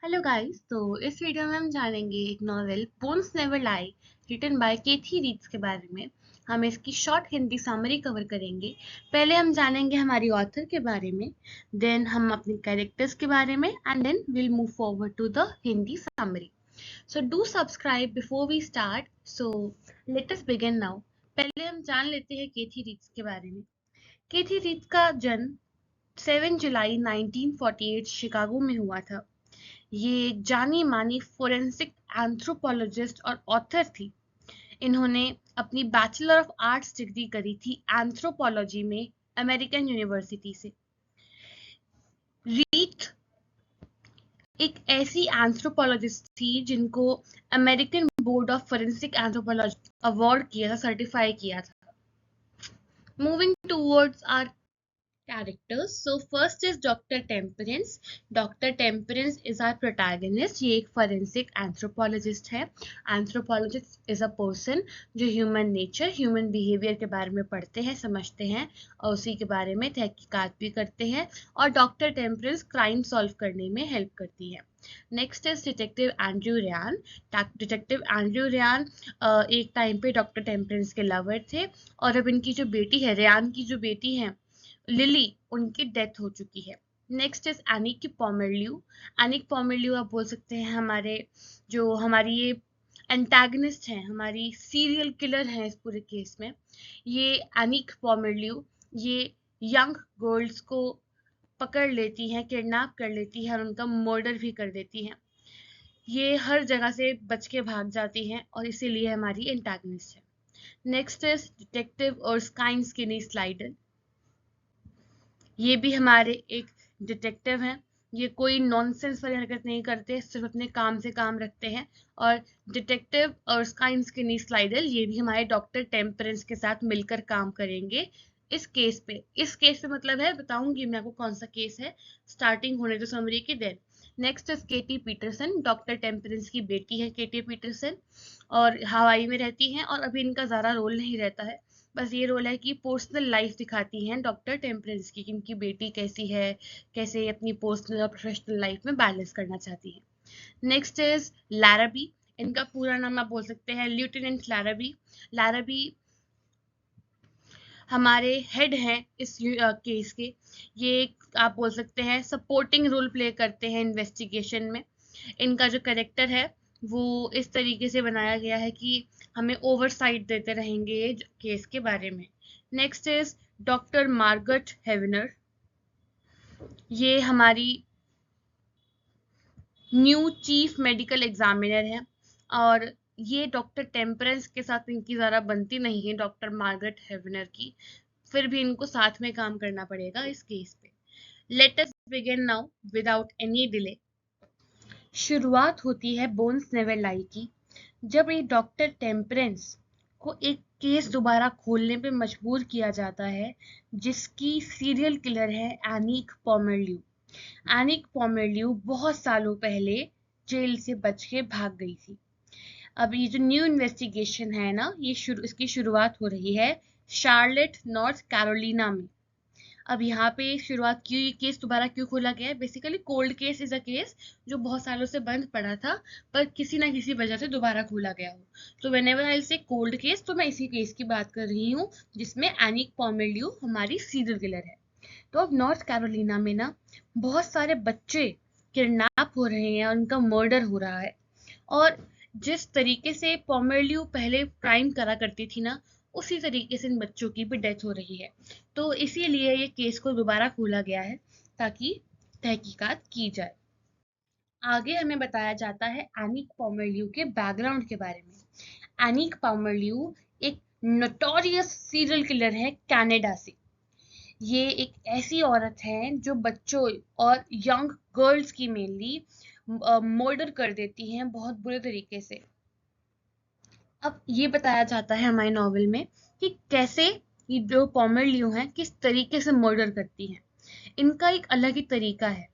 Hello guys. तो इस video में हम जानेंगे एक novel Bones Never Lie written by Kathy Reichs के बारे में। हम इसकी शॉर्ट हिंदी समरी कवर करेंगे। पहले हम जानेंगे हमारी ऑथर के बारे में, देन हम अपने कैरेक्टर्स के बारे में, and then will move forward to the Hindi summary. So do subscribe before we start. So let us begin now. पहले हम जान लेते हैं केथी रीड्स के बारे में। केथी रीड्स का जन्म 7 जुलाई 1948 शिकागो में हुआ था। ये एक जानी मानी फोरेंसिक एंथ्रोपोलॉजिस्ट और ऑथर थी। इन्होंने अपनी बैचलर ऑफ आर्ट्स डिग्री करी थी एंथ्रोपोलॉजी में अमेरिकन यूनिवर्सिटी से। रीथ एक ऐसी एंथ्रोपोलॉजिस्ट थी जिनको American board of forensic anthropology award किया था, सर्टिफाई किया था। Moving towards our characters. So first is Dr. Temperance. Dr. Temperance is our protagonist. ये एक forensic anthropologist है. Anthropologist is a person जो human nature, human behavior के बारे में पढ़ते हैं, समझते हैं और उसी के बारे में तहकीकात भी करते हैं। और Dr. Temperance crime solve करने में help करती है। Next is detective Andrew Ryan. Detective Andrew Ryan एक टाइम पे डॉक्टर टेम्परेंस के लवर थे, और अब इनकी जो बेटी है, रियान की जो बेटी है लिली, उनकी डेथ हो चुकी है। Next is एनिक पोमेलियू। एनिक पोमेलियू आप बोल सकते हैं हमारी ये एंटागनिस्ट हैं, हमारी सीरियल किलर हैं इस पूरे केस में। ये एनिक पोमेलियू ये यंग गर्ल्स को पकड़ लेती हैं, किडनैप कर लेती हैं और उनका मर्डर भी कर देती हैं। ये हर जगह से बच के भाग जाती हैं और इसीलिए हमारी एंटागनिस्ट है। नेक्स्ट इज डिटेक्टिव और स्काइन स्किनी स्लाइडर। ये भी हमारे एक डिटेक्टिव हैं। ये कोई नॉनसेंस वाली हरकत नहीं करते, सिर्फ अपने काम से काम रखते हैं। और डिटेक्टिव और स्काइन स्किनी स्लाइडर ये भी हमारे डॉक्टर टेम्परेंस के साथ मिलकर काम करेंगे इस केस पे। मतलब है, बताऊंगी मैं आपको कौन सा केस है, स्टार्टिंग होने तो समरी की देर। Next is Katie Peterson. Doctor Temperance की बेटी है केटी पीटरसन, और हवाई में रहती हैं और अभी इनका ज़्यादा रोल नहीं रहता है। बस ये रोल है कि पर्सनल लाइफ दिखाती हैं डॉक्टर टेम्परेंस की, इनकी बेटी कैसी है, कैसे अपनी पर्सनल और प्रोफेशनल लाइफ में बैलेंस करना चाहती है। Next is Larabee. इनका पूरा नाम आप बोल सकते हैं लेफ्टिनेंट लैराबी। लैराबी हमारे हेड हैं इस केस के। ये आप बोल सकते हैं सपोर्टिंग रोल प्ले करते हैं इन्वेस्टिगेशन में। इनका जो कैरेक्टर है वो इस तरीके से बनाया गया है कि हमें ओवरसाइट देते रहेंगे केस के बारे में। Next is doctor Margaret Hevner. ये हमारी न्यू चीफ मेडिकल एग्जामिनर है, और ये डॉक्टर टेम्परेंस के साथ इनकी ज़्यादा बनती नहीं है डॉक्टर मार्गरेट हेवनर की, फिर भी इनको साथ में काम करना पड़ेगा इस केस पे। Late us begin now without any delay. शुरुआत होती है बोन्स नेवर लाई की, जब एक डॉक्टर टेम्परेंस को एक केस दोबारा खोलने पे मजबूर किया जाता है जिसकी सीरियल किलर है एनिक पोमेलियू। एनिक पोमेलियू बहुत सालों पहले जेल से बच के भाग गई थी। अब ये जो न्यू इन्वेस्टिगेशन है ना, इसकी शुरुआत हो रही है शार्लेट नॉर्थ कैरोलिना में। अब यहाँ पे शुरुआत क्यों, ये केस दोबारा क्यों खोला गया है? Basically cold case is a case जो बहुत सालों से बंद पड़ा था, पर किसी ना किसी वजह से दोबारा खोला गया हो। तो व्हेनेवर आई से कोल्ड केस, तो मैं इसी केस की बात कर रही हूँ जिसमें एनिक पोमेलियू हमारी सीरियल किलर है। तो अब नॉर्थ कैरोलिना में ना बहुत सारे बच्चे किडनैप हो रहे हैं और उनका मर्डर हो रहा है। और जिस तरीके से पोमेलियू पहले क्राइम करा करती थी ना, उसी तरीके से इन बच्चों की भी डेथ हो रही है। तो इसीलिए ये केस को दोबारा खोला गया है ताकि तहकीकात की जाए। आगे हमें बताया जाता है एनिक पोमेलियू के बैकग्राउंड के बारे में। एनिक पोमेलियू एक नोटोरियस सीरियल किलर है कनाडा से। ये एक ऐसी औरत है जो बच्चों और यंग गर्ल्स की मेनली मर्डर कर देती हैं बहुत बुरे तरीके से। अब ये बताया जाता है हमारे नॉवेल में कि कैसे ये जो पोमेलियू हैं किस तरीके से मर्डर करती हैं। इनका एक अलग ही तरीका है।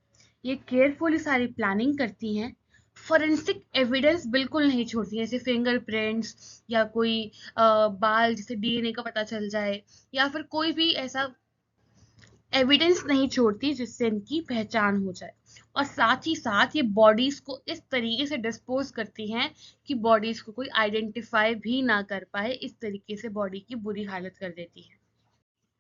ये केयरफुली सारी प्लानिंग करती हैं, फॉरेंसिक एविडेंस बिल्कुल नहीं छोड़ती हैं, जैसे फिंगरप्रिंट्स या कोई बाल, जैसे डीएनए का पता चल जाए, या फिर कोई भी ऐसा एविडेंस नहीं छोड़ती जिससे इनकी पहचान हो जाए। और साथ ही साथ ये बॉडीज को इस तरीके से डिस्पोज करती हैं कि बॉडीज को कोई आइडेंटिफाई भी ना कर पाए, इस तरीके से बॉडी की बुरी हालत कर देती है।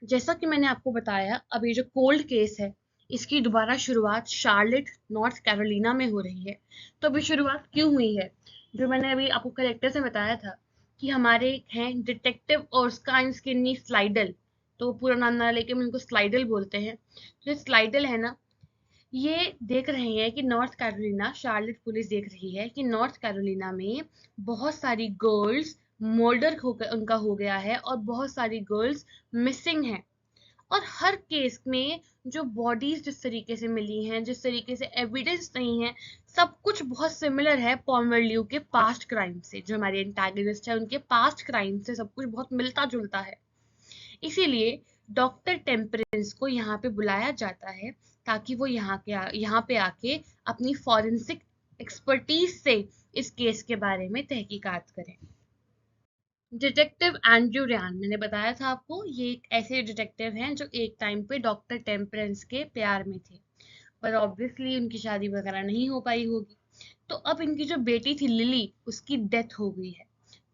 जैसा कि मैंने आपको बताया, अब ये जो कोल्ड केस है इसकी दोबारा शुरुआत शार्लेट नॉर्थ कैरोलिना में हो रही है। तो अभी शुरुआत क्यों हुई है? जो मैंने अभी आपको करेक्टर से बताया था कि हमारे हैं डिटेक्टिव ऑस्काइन स्किन्नी स्लाइडल, तो पूरा नाम ना लेके हम इनको स्लाइडल बोलते हैं। जो स्लाइडल है ना, ये देख रहे हैं कि नॉर्थ कैरोलिना, शार्लेट पुलिस देख रही है कि नॉर्थ कैरोलिना में बहुत सारी गर्ल्स मर्डर उनका हो गया है और बहुत सारी गर्ल्स मिसिंग हैं। और हर केस में जो बॉडीज जिस तरीके से मिली हैं, जिस तरीके से एविडेंस नहीं है, सब कुछ बहुत सिमिलर है पॉमरल्यू के पास्ट क्राइम से। जो हमारे एंटागनिस्ट है उनके पास्ट क्राइम से सब कुछ बहुत मिलता जुलता है। इसीलिए डॉक्टर टेम्परेंस को यहाँ पे बुलाया जाता है ताकि वो यहाँ पे आके अपनी फॉरेंसिक एक्सपर्टीज से इस केस के बारे में तहकीकात करें। डिटेक्टिव एंड्रयू रयान, मैंने बताया था आपको, ये एक ऐसे डिटेक्टिव हैं जो एक टाइम पे डॉक्टर टेम्परेंस के प्यार में थे, पर ऑब्वियसली उनकी शादी वगैरह नहीं हो पाई होगी। तो अब इनकी जो बेटी थी लिली, उसकी डेथ हो गई है।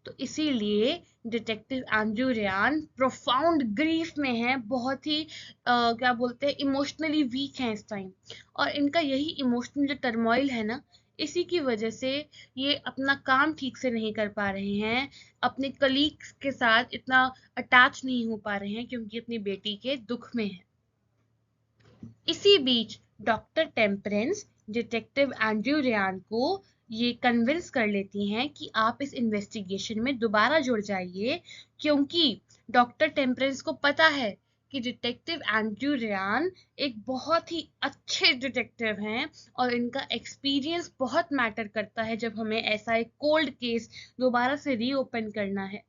तो इसीलिए detective Andrew Ryan profound grief में है, बहुत ही क्या बोलते हैं, इमोशनली वीक हैं इस टाइम। और इनका यही इमोशनल जो टर्मोइल है ना, इसी की वजह से ये अपना काम ठीक से नहीं कर पा रहे हैं, अपने कलीग्स के साथ इतना अटैच नहीं हो पा रहे हैं क्योंकि अपनी बेटी के दुख में है। इसी बीच doctor Temperance detective Andrew Ryan को ये कन्विंस कर लेती हैं कि आप इस इन्वेस्टिगेशन में दोबारा जुड़ जाइए, क्योंकि डॉक्टर टेम्परेंस को पता है कि डिटेक्टिव एंड्रयू रयान एक बहुत ही अच्छे डिटेक्टिव हैं और इनका एक्सपीरियंस बहुत मैटर करता है जब हमें ऐसा एक कोल्ड केस दोबारा से रीओपन करना है।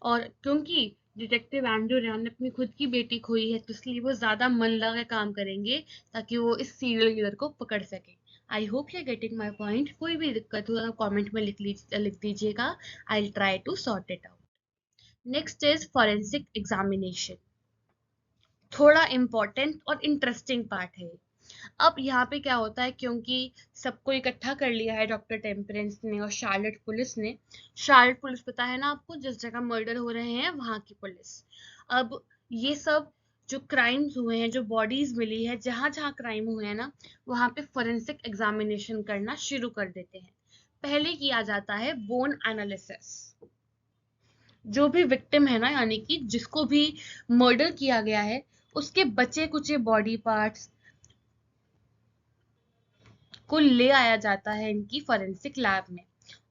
और क्योंकि डिटेक्टिव एंड्रयू रयान ने अपनी खुद की बेटी खोई है, तो इसलिए वो ज्यादा मन लगा काम करेंगे ताकि वो इस सीरियल किलर को पकड़ सके। I hope you are getting my point. कोई भी दिक्कत हो आप कॉमेंट में लिख दीजिएगा, I will try to sort it out. Next is forensic examination. थोड़ा इम्पोर्टेंट और इंटरेस्टिंग पार्ट है। अब यहाँ पे क्या होता है, क्योंकि सबको इकट्ठा कर लिया है डॉक्टर टेम्परेंस ने और शार्लेट पुलिस ने। शार्लेट पुलिस पता है ना आपको, जिस जगह मर्डर हो रहे हैं वहां की पुलिस। अब ये सब जो क्राइम्स हुए हैं, जो बॉडीज मिली है, जहां जहां क्राइम हुए हैं ना, वहां पे फोरेंसिक एग्जामिनेशन करना शुरू कर देते हैं। पहले किया जाता है बोन एनालिसिस। जो भी विक्टिम है ना, यानी कि जिसको भी मर्डर किया गया है, उसके बचे कुचे बॉडी पार्ट्स को ले आया जाता है इनकी फोरेंसिक लैब में।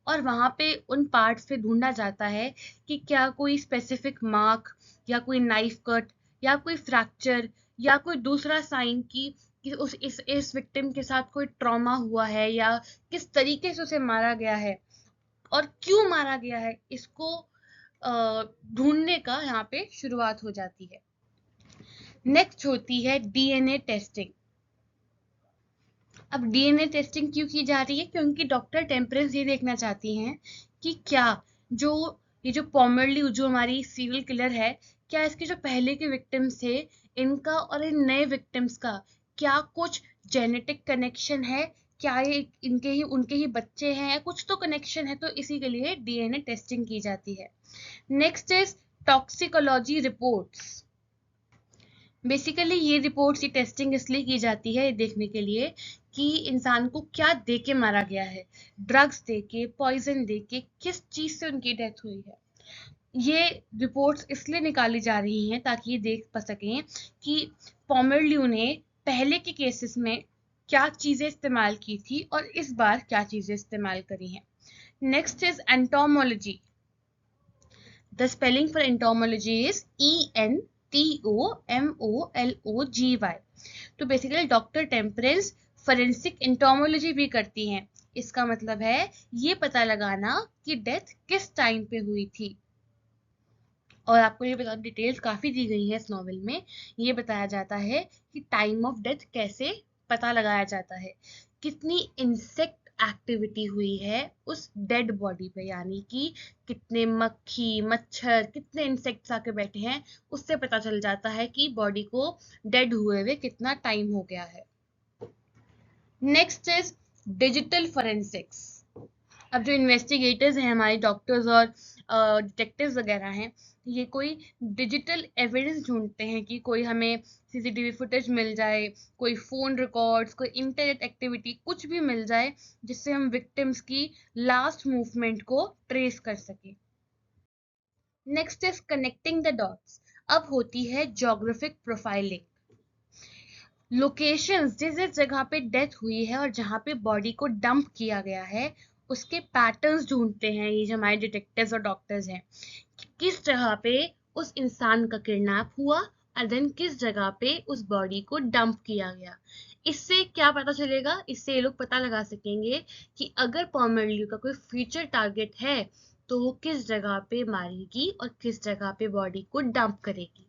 और वहां पे उन पार्ट्स पे ढूंढा जाता है कि क्या कोई स्पेसिफिक मार्क या कोई नाइफ कट या कोई फ्रैक्चर या कोई दूसरा साइन कि उस इस विक्टिम के साथ कोई ट्रॉमा हुआ है, या किस तरीके से उसे मारा गया है और क्यों मारा गया है, इसको ढूंढने का यहाँ पे शुरुआत हो जाती है। नेक्स्ट होती है डीएनए टेस्टिंग। अब डीएनए टेस्टिंग क्यों की जा रही है? क्योंकि डॉक्टर टेम्परेंस ये देखना चाहती हैं कि क्या जो ये जो पॉमरली जो हमारी सीरियल किलर है, क्या इसके जो पहले के विक्टिम्स थे, इनका और इन नए विक्टिम्स का क्या कुछ जेनेटिक कनेक्शन है, क्या ये इनके ही उनके ही बच्चे हैं, या कुछ तो कनेक्शन है। तो इसी के लिए डीएनए टेस्टिंग की जाती है। Next is toxicology reports. Basically ये रिपोर्ट्स, ये टेस्टिंग इसलिए की जाती है, ये देखने के लिए कि इंसान को क्या दे के मारा गया है, ड्रग्स दे के, पॉइजन दे के, किस चीज से उनकी डेथ हुई है। ये रिपोर्ट्स इसलिए निकाली जा रही हैं ताकि ये देख पा सकें कि पॉमरल्यू ने पहले के केसेस में क्या चीजें इस्तेमाल की थी और इस बार क्या चीजें इस्तेमाल करी हैं। Next is entomology. The spelling for entomology is ENTOMOLOGY। तो basically doctor temperance forensic entomology भी करती हैं। इसका मतलब है ये पता लगाना कि डेथ किस टाइम पे हुई थी। और आपको ये बता, डिटेल्स काफी दी गई है इस नॉवेल में। ये बताया जाता है कि टाइम ऑफ डेथ कैसे पता लगाया जाता है, कितनी इंसेक्ट एक्टिविटी हुई है उस डेड बॉडी पे, यानी कि कितने मक्खी मच्छर कितने इंसेक्ट्स आके बैठे हैं, उससे पता चल जाता है कि बॉडी को डेड हुए हुए कितना टाइम हो गया है। Next is digital forensics. अब जो इन्वेस्टिगेटर्स हैं, हमारे डॉक्टर्स और डिटेक्टिव्स वगैरह हैं, ये कोई डिजिटल एविडेंस ढूंढते हैं कि कोई हमें सीसीटीवी फुटेज मिल जाए, कोई फोन रिकॉर्ड्स, कोई इंटरनेट एक्टिविटी, कुछ भी मिल जाए जिससे हम विक्टिम्स की लास्ट मूवमेंट को ट्रेस कर सके। Next is connecting the dots. अब होती है ज्योग्राफिक प्रोफाइलिंग। लोकेशंस, जिस जिस जगह पे डेथ हुई है और जहाँ पे बॉडी को डंप किया गया है, उसके पैटर्न्स ढूंढते हैं ये जो हमारे डिटेक्टिव्स और डॉक्टर्स हैं, कि किस जगह पे उस इंसान का किडनैप हुआ और देन किस जगह पे उस बॉडी को डंप किया गया। इससे क्या पता चलेगा, इससे ये लोग पता लगा सकेंगे कि अगर पॉमरल्यू का कोई फ्यूचर टारगेट है तो वो किस जगह पे मारेगी और किस जगह पे बॉडी को डंप करेगी।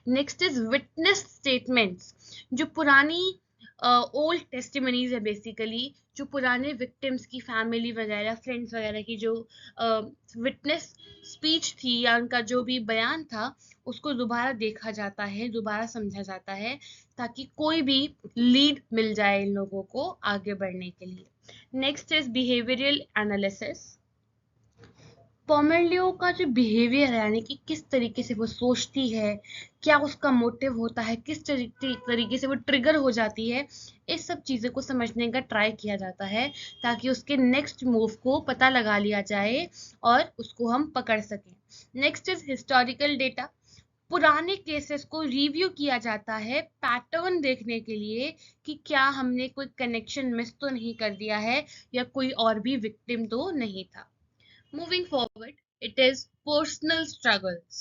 Next is witness statements. जो पुरानी ओल्ड टेस्टिमनीज है, बेसिकली जो पुराने विक्टिम्स की फैमिली वगैरह, फ्रेंड्स वगैरह की जो विटनेस स्पीच थी या उनका जो भी बयान था, उसको दोबारा देखा जाता है, दोबारा समझा जाता है, ताकि कोई भी लीड मिल जाए इन लोगों को आगे बढ़ने के लिए। Next is behavioural analysis. पोमेलियो का जो बिहेवियर है, यानी कि किस तरीके से वो सोचती है, क्या उसका मोटिव होता है, किस तरीके से वो ट्रिगर हो जाती है, इस सब चीज़ों को समझने का ट्राई किया जाता है ताकि उसके नेक्स्ट मूव को पता लगा लिया जाए और उसको हम पकड़ सकें। Next is historical data. पुराने केसेस को रिव्यू किया जाता है पैटर्न देखने के लिए कि क्या हमने कोई कनेक्शन मिस तो नहीं कर दिया है या कोई और भी विक्टिम तो नहीं था। Moving forward, it is personal struggles.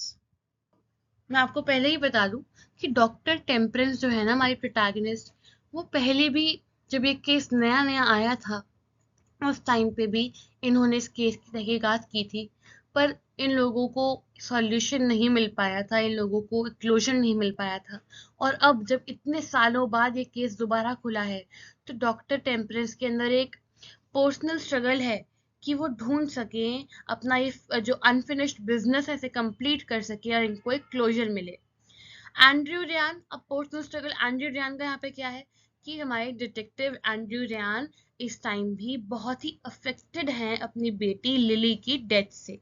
मैं आपको पहले ही बता दूं कि डॉक्टर टेम्परेंस जो है ना, हमारी प्रोटैगनिस्ट, वो पहले भी जब ये केस नया नया आया था उस टाइम पे भी इन्होंने इस केस की तहकीकात की थी, पर इन लोगों को सॉल्यूशन नहीं मिल पाया था, इन लोगों को क्लोजर नहीं मिल पाया था। और अब जब इतने सालों बाद ये केस दोबारा खुला है, तो डॉक्टर टेम्परेंस के अंदर एक पर्सनल स्ट्रगल है कि वो ढूंढ सकें अपना ये जो अनफिनिश्ड बिजनेस है इसे कंप्लीट कर सके और इनको एक क्लोजर मिले। एंड्रयू रियान, अब पर्सनल स्ट्रगल एंड्रयू रियान का यहाँ पे क्या है कि हमारे डिटेक्टिव एंड्रयू रियान इस टाइम भी बहुत ही अफेक्टेड हैं अपनी बेटी लिली की डेथ से,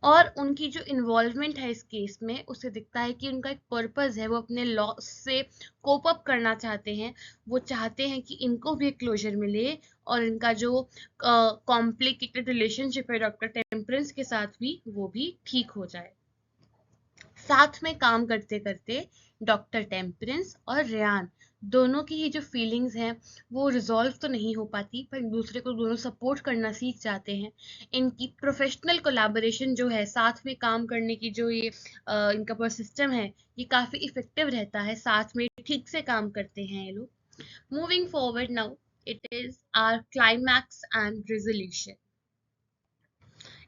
और उनकी जो इन्वॉल्वमेंट है इस केस में, उससे दिखता है कि उनका एक पर्पस है, वो अपने लॉस से कोप अप करना चाहते हैं। वो चाहते हैं कि इनको भी एक क्लोजर मिले और इनका जो कॉम्प्लिकेटेड रिलेशनशिप है डॉक्टर टेम्परेंस के साथ भी, वो भी ठीक हो जाए। साथ में काम करते करते डॉक्टर टेम्परेंस और रेयान दोनों की ही जो फीलिंग्स हैं वो रिजॉल्व तो नहीं हो पाती, पर एक दूसरे को दोनों सपोर्ट करना सीख जाते हैं। इनकी प्रोफेशनल कोलैबोरेशन जो है, साथ में काम करने की जो ये इनका पूरा सिस्टम है, ये काफी इफेक्टिव रहता है, साथ में ठीक से काम करते हैं ये लोग। Moving forward now, it is our climax and resolution.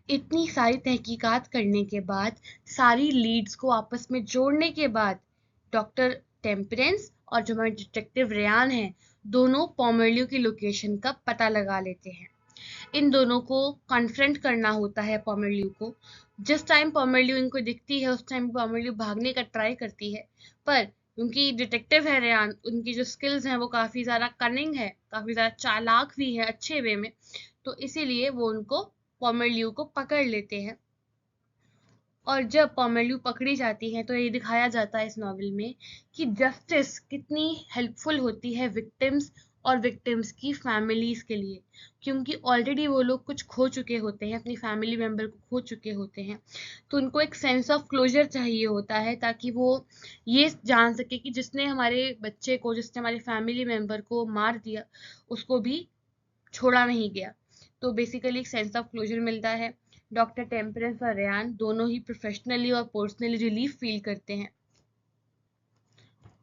इतनी सारी तहकीकात करने के बाद, सारी लीड्स को आपस में जोड़ने के बाद, डॉक्टर टेम्परेंस और जो हमारे डिटेक्टिव रेयान हैं, दोनों पोमेलियो की लोकेशन का पता लगा लेते हैं। इन दोनों को कॉन्फ्रंट करना होता है पोमेलियो को। जिस टाइम पोमेलियो इनको दिखती है उस टाइम पोमेलियो भागने का ट्राई करती है, पर उनकी डिटेक्टिव है रेयान, उनकी जो स्किल्स हैं वो काफी ज्यादा कनिंग है, काफी ज्यादा चालाक भी है अच्छे वे में, तो इसीलिए वो उनको पोमेलियो को पकड़ लेते हैं। और जब पोमेलियो पकड़ी जाती है तो ये दिखाया जाता है इस नॉवल में कि जस्टिस कितनी हेल्पफुल होती है विक्टिम्स और विक्टिम्स की फैमिलीज के लिए, क्योंकि ऑलरेडी वो लोग कुछ खो चुके होते हैं, अपनी फैमिली मेंबर को खो चुके होते हैं, तो उनको एक सेंस ऑफ क्लोजर चाहिए होता है ताकि वो ये जान सके कि जिसने हमारे बच्चे को, जिसने हमारे फैमिली मेंबर को मार दिया, उसको भी छोड़ा नहीं गया। तो बेसिकली एक सेंस ऑफ क्लोजर मिलता है। डॉक्टर टेम्परेंस और रेयान दोनों ही प्रोफेशनली और पर्सनली रिलीफ फील करते हैं।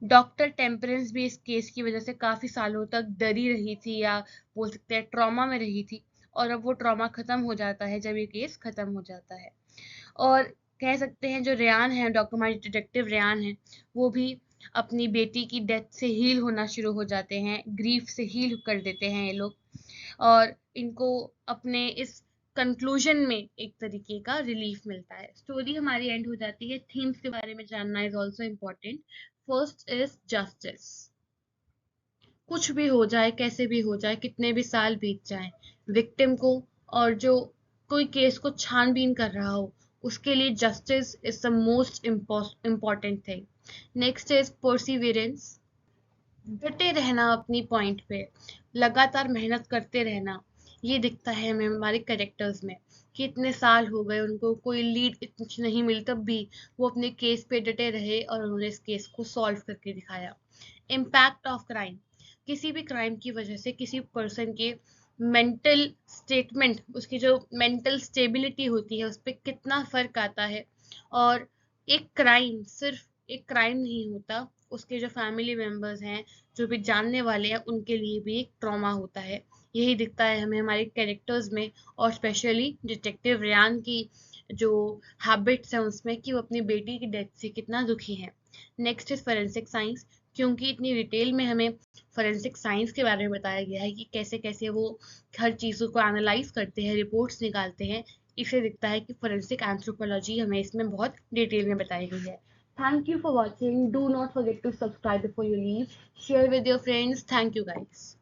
डॉक्टर टेम्परेंस भी इस केस की वजह से काफी सालों तक डरी रही थी, या बोल सकते हैं ट्रॉमा में रही थी, और अब वो ट्रॉमा खत्म हो जाता है जब ये केस खत्म हो जाता है। और कह सकते हैं जो रेयान है, डॉक्टर हमारे डिटेक्टिव रेयान है, वो भी अपनी बेटी की डेथ से हील होना शुरू हो जाते हैं, ग्रीफ से हील कर देते हैं ये लोग, और इनको अपने इस कंक्लूजन में एक तरीके का रिलीफ मिलता है। स्टोरी हमारी एंड हो जाती है। थीम्स के बारे में जानना is also important. First is justice. कुछ भी हो जाए, कैसे भी हो जाए, कितने भी साल बीत जाएं, विक्टिम को और जो कोई केस को छानबीन कर रहा हो, उसके लिए justice is the most important thing. Next is Perseverance, डटे रहना अपनी पॉइंट पे, लगातार मेहनत करते रहना। ये दिखता है हमें हमारे कैरेक्टर्स में कि इतने साल हो गए, उनको कोई लीड कुछ नहीं मिली, तब भी वो अपने केस पे डटे रहे और उन्होंने इस केस को सॉल्व करके दिखाया। इम्पैक्ट ऑफ क्राइम, किसी भी क्राइम की वजह से किसी पर्सन के मेंटल स्टेटमेंट, उसकी जो मेंटल स्टेबिलिटी होती है, उस पर कितना फर्क आता है। और एक क्राइम सिर्फ एक क्राइम नहीं होता, उसके जो फैमिली मेंबर्स हैं, जो भी जानने वाले हैं, उनके लिए भी एक ट्रॉमा होता है। यही दिखता है हमें हमारे कैरेक्टर्स में, और स्पेशली डिटेक्टिव रियान की जो हैबिट्स हैं उसमें, कि वो अपनी बेटी की डेथ से कितना दुखी है। नेक्स्ट इज फोरेंसिक साइंस, क्योंकि इतनी डिटेल में हमें फोरेंसिक साइंस के बारे में बताया गया है कि कैसे कैसे वो हर चीज़ों को एनालाइज करते हैं, रिपोर्ट्स निकालते हैं। इसे दिखता है कि फोरेंसिक एंथ्रोपोलॉजी हमें इसमें बहुत डिटेल में बताई गई है। Thank you for watching. Do not forget to subscribe before you leave. Share with your friends. Thank you, guys.